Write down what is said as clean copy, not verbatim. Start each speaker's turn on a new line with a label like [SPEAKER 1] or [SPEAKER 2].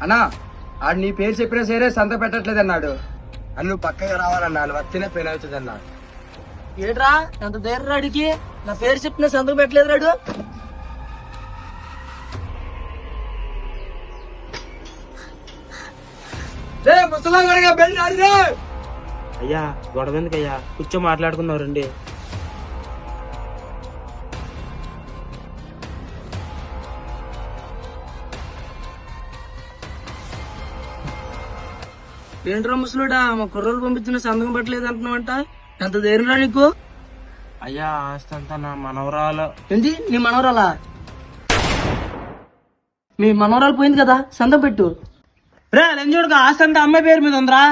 [SPEAKER 1] అన్నా ఆడు నీ పేరు చెప్పినా సరే సంత పెట్టట్లేదు అన్నాడు. అని నువ్వు పక్కగా రావాలన్నా వస్తేనే పెయిన్ అవుతుంది అన్నాడు.
[SPEAKER 2] ఏట్రా ఎంత ధైర్యం రాడికి? నా పేరు చెప్పిన సంతకం పెట్టలేదు రాడు.
[SPEAKER 3] అయ్యా గొడవ ఎందుకయ్యా, కూర్చో మాట్లాడుకున్నావు రండి.
[SPEAKER 2] ఏంట్రా ముసలుడా మా కుర్రోలు పంపించిన సంతకం పెట్టలేదు అంటున్నావంట? ఎంత ధైర్యం రా నీకు?
[SPEAKER 3] అయ్యా ఆస్తి అంతా నా మనవరాలు.
[SPEAKER 2] ఏంటి నీ మనవరాలా? మీ మనవరాలు పోయింది కదా, సంతకం పెట్టు. రే చూడక ఆస్తి అంతా అమ్మాయి పేరు మీద ఉందిరా.